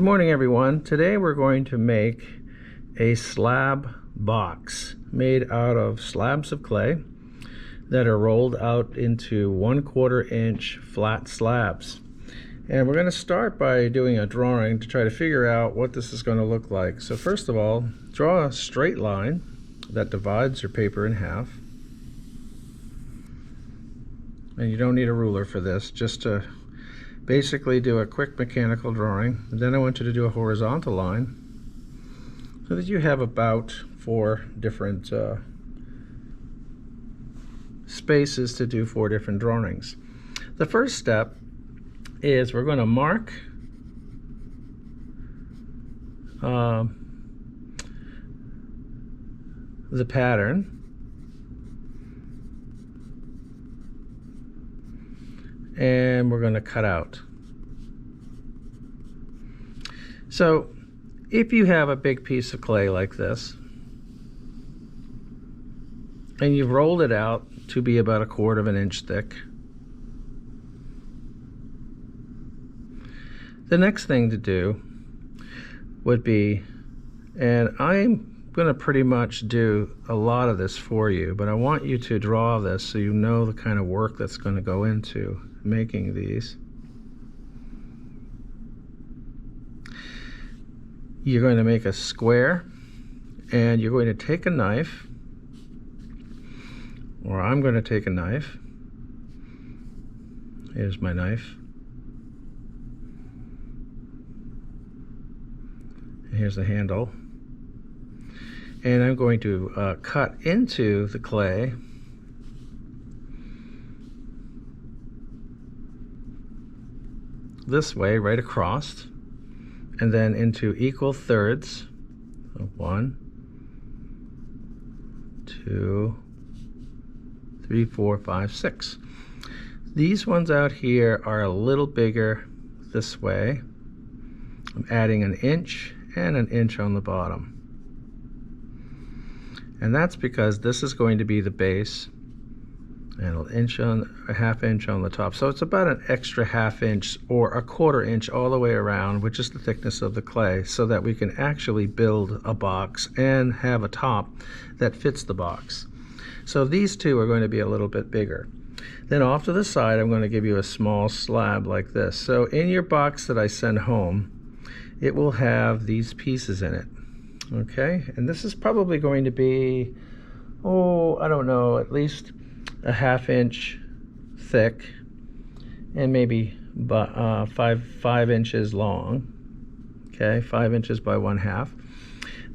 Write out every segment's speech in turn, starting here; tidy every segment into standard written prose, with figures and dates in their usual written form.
Good morning, everyone. Today we're going to make a slab box made out of slabs of clay that are rolled out into 1/4 inch flat slabs. And we're going to start by doing a drawing to try to figure out what this is going to look like. So first of all, draw a straight line that divides your paper in half. And you don't need a ruler for this, just to basically do a quick mechanical drawing. And then I want you to do a horizontal line so that you have about 4 different spaces to do 4 different drawings. The first step is we're going to mark the pattern, and we're going to cut out. So if you have a big piece of clay like this and you've rolled it out to be about 1/4 inch thick, the next thing to do would be, and I'm going to pretty much do a lot of this for you, but I want you to draw this so you know the kind of work that's going to go into making these. You're going to make a square, and you're going to take a knife, or I'm going to take a knife. Here's my knife. Here's the handle. And I'm going to cut into the clay this way, right across, and then into equal thirds. So 1, 2, 3, 4, 5, 6. These ones out here are a little bigger this way. I'm adding 1 inch and 1 inch on the bottom. And that's because this is going to be the base, and 1/2 inch on the top. So it's about an extra 1/2 inch or 1/4 inch all the way around, which is the thickness of the clay, so that we can actually build a box and have a top that fits the box. So these two are going to be a little bit bigger. Then off to the side, I'm going to give you a small slab like this. So in your box that I send home, it will have these pieces in it. Okay, and this is probably going to be, I don't know, at least 1/2 inch thick, and maybe 5 inches long. Okay, 5 inches by 1/2.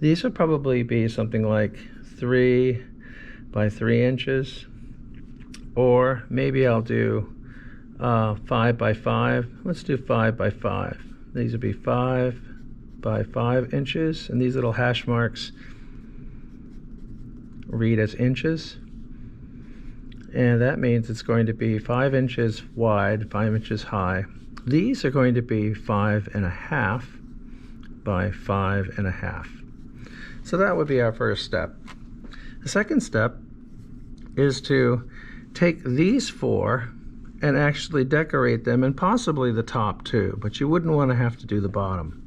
These would probably be something like 3 by 3 inches, or maybe I'll do 5 by 5. Let's do 5 by 5. These would be 5 by 5 inches, and these little hash marks read as inches, and that means it's going to be 5 inches wide, 5 inches high. These are going to be 5.5 by 5.5. So that would be our first step. The second step is to take these 4 and actually decorate them, and possibly the top too, but you wouldn't want to have to do the bottom.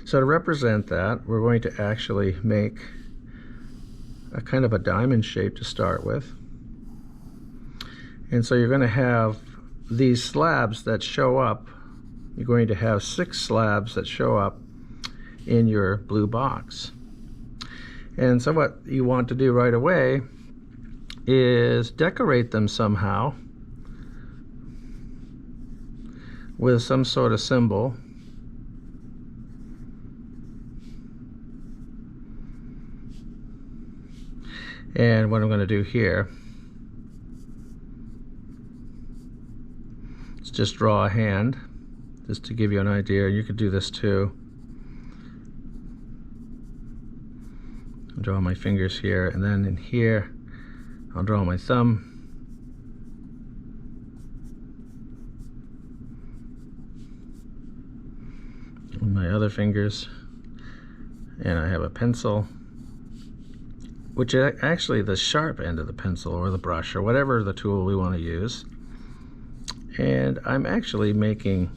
So to represent that, we're going to actually make a kind of a diamond shape to start with. And so you're going to have these slabs that show up. You're going to have 6 slabs that show up in your blue box. And so what you want to do right away is decorate them somehow with some sort of symbol. And what I'm going to do here is just draw a hand, just to give you an idea. You could do this too. I'll draw my fingers here, and then in here I'll draw my thumb. And my other fingers, and I have a pencil, which is actually the sharp end of the pencil or the brush or whatever the tool we want to use. And I'm actually making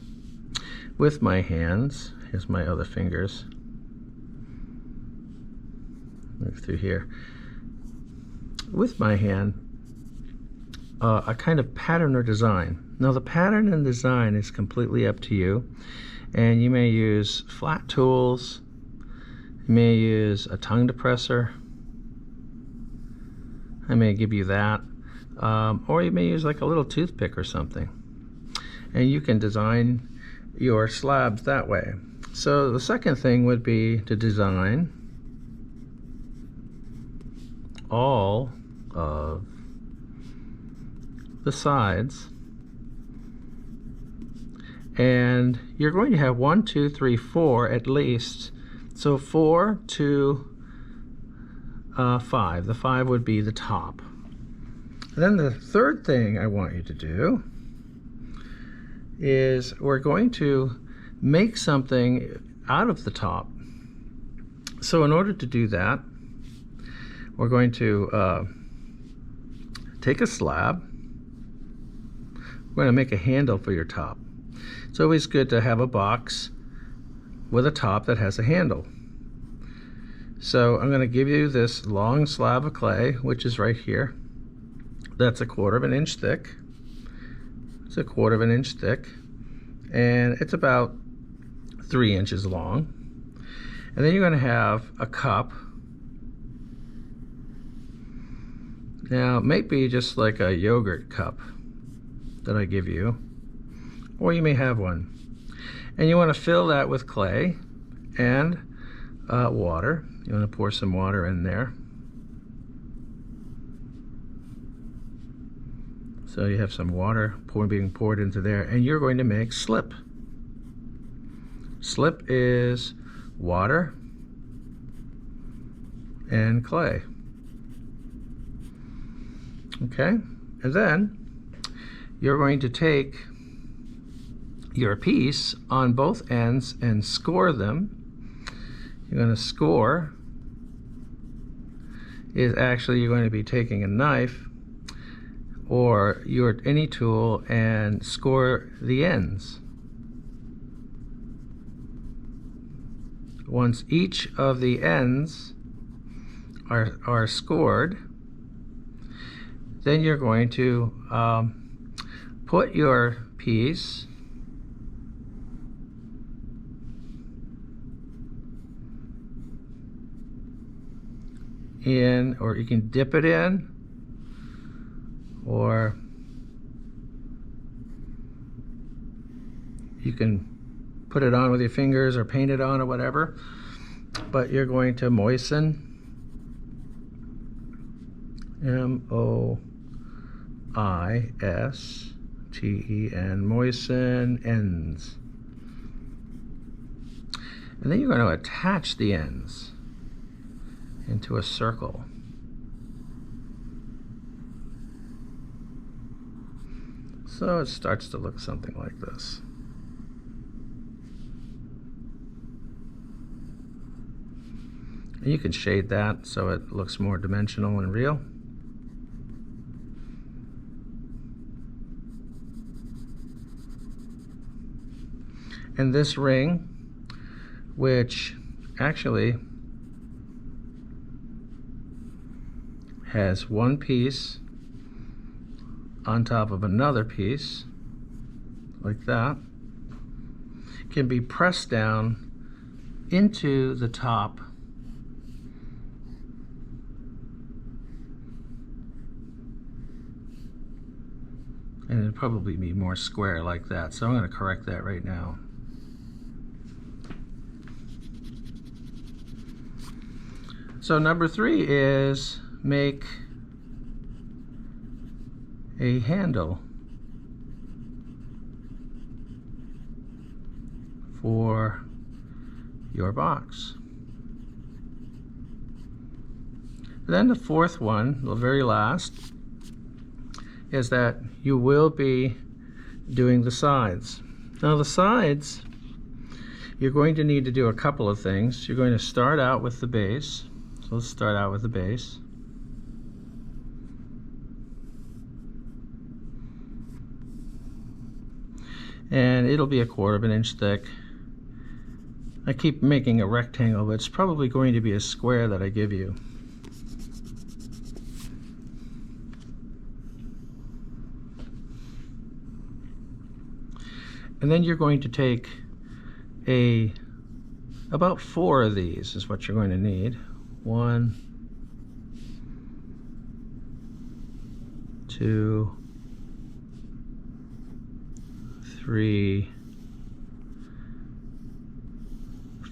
with my hands Here's my other fingers. Move through here. With my hand, a kind of pattern or design. Now the pattern and design is completely up to you, and you may use flat tools, you may use a tongue depressor, I may give you that, or you may use like a little toothpick or something, and you can design your slabs that way. So the second thing would be to design all of the sides, and you're going to have 1, 2, 3, 4 at least. So 4 to 5. The 5 would be the top. And then the third thing I want you to do is we're going to make something out of the top. So in order to do that, we're going to take a slab. We're going to make a handle for your top. It's always good to have a box with a top that has a handle. So I'm going to give you this long slab of clay, which is right here. That's 1/4 inch thick. It's 1/4 inch thick, and it's about 3 inches long. And then you're going to have a cup. Now it might be just like a yogurt cup that I give you, or you may have one, and you want to fill that with clay and water. You want to pour some water in there, so you have some water being poured into there, and you're going to make slip. Slip is water and clay. Okay, and then you're going to take your piece on both ends and score them. You're going to score is actually you're going to be taking a knife or any tool and score the ends. Once each of the ends are scored, then you're going to put your piece in, or you can dip it in, or you can put it on with your fingers or paint it on or whatever, but you're going to moisten, M-O-I-S-T-E-N, moisten ends. And then you're going to attach the ends into a circle. So it starts to look something like this. And you can shade that so it looks more dimensional and real. And this ring, which actually has one piece on top of another piece, like that, can be pressed down into the top and it'd probably be more square like that. So I'm going to correct that right now. So number 3 is make a handle for your box. Then the 4th one, the very last, is that you will be doing the sides. Now the sides, you're going to need to do a couple of things. You're going to start out with the base. So let's start out with the base. And it'll be 1/4 inch thick. I keep making a rectangle, but it's probably going to be a square that I give you. And then you're going to take about 4 of these is what you're going to need. 1, 2, 3,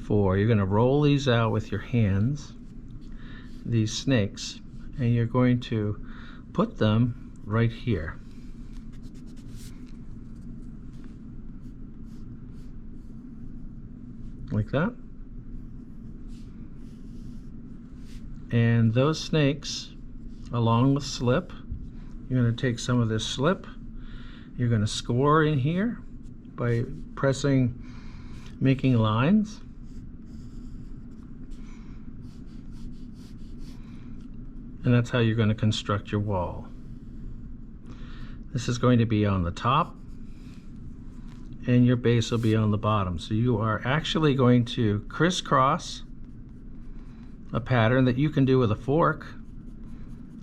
4. You're going to roll these out with your hands, these snakes, and you're going to put them right here. Like that. And those snakes, along with slip, you're going to take some of this slip, you're going to score in here by making lines. And that's how you're going to construct your wall. This is going to be on the top, and your base will be on the bottom. So you are actually going to crisscross a pattern that you can do with a fork.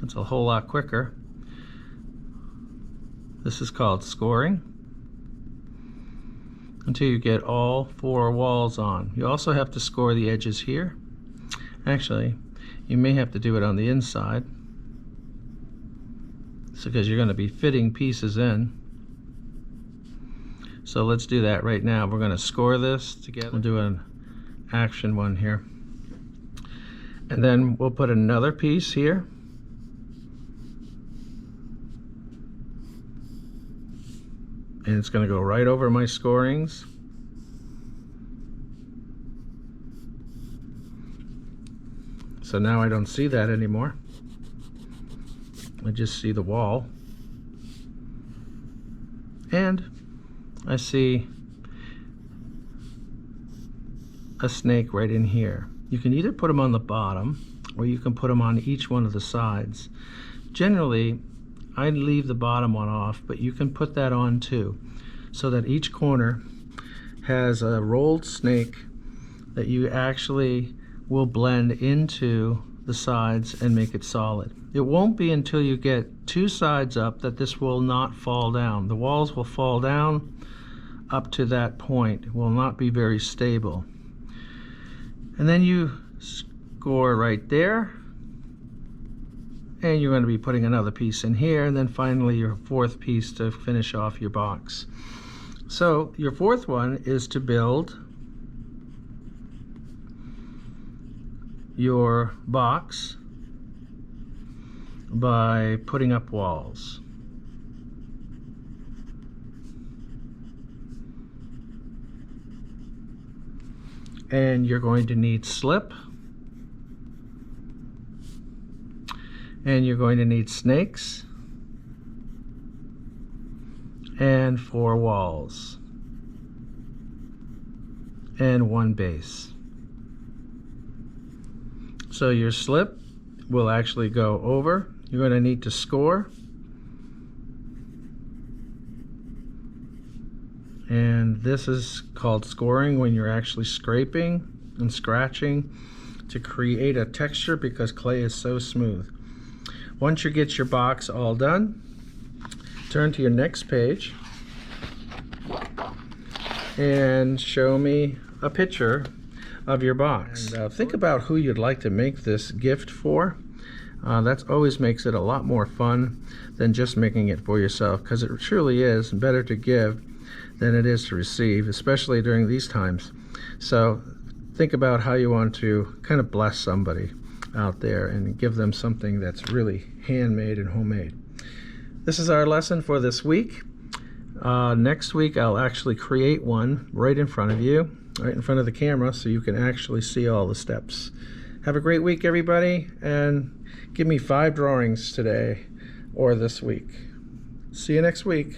It's a whole lot quicker. This is called scoring, until you get all 4 walls on. You also have to score the edges here. Actually, you may have to do it on the inside, because you're going to be fitting pieces in. So let's do that right now. We're going to score this together. We'll do an action one here. And then we'll put another piece here. And it's going to go right over my scorings. So now I don't see that anymore. I just see the wall. And I see a snake right in here. You can either put them on the bottom, or you can put them on each one of the sides. Generally, I leave the bottom one off, but you can put that on too, so that each corner has a rolled snake that you actually will blend into the sides and make it solid. It won't be until you get 2 sides up that this will not fall down. The walls will fall down up to that point. It will not be very stable. And then you score right there, and you're going to be putting another piece in here, and then finally your 4th piece to finish off your box. So your 4th one is to build your box by putting up walls. And you're going to need slip, and you're going to need snakes, and 4 walls, and 1 base. So your slip will actually go over. You're going to need to score, and this is called scoring when you're actually scraping and scratching to create a texture, because clay is so smooth. Once you get your box all done, turn to your next page and show me a picture of your box. And think about who you'd like to make this gift for. That always makes it a lot more fun than just making it for yourself, because it truly is better to give than it is to receive, especially during these times. So think about how you want to kind of bless somebody out there and give them something that's really handmade and homemade. This is our lesson for this week. Next week I'll actually create one right in front of you, right in front of the camera, so you can actually see all the steps. Have a great week, everybody, and give me 5 drawings today or this week. See you next week.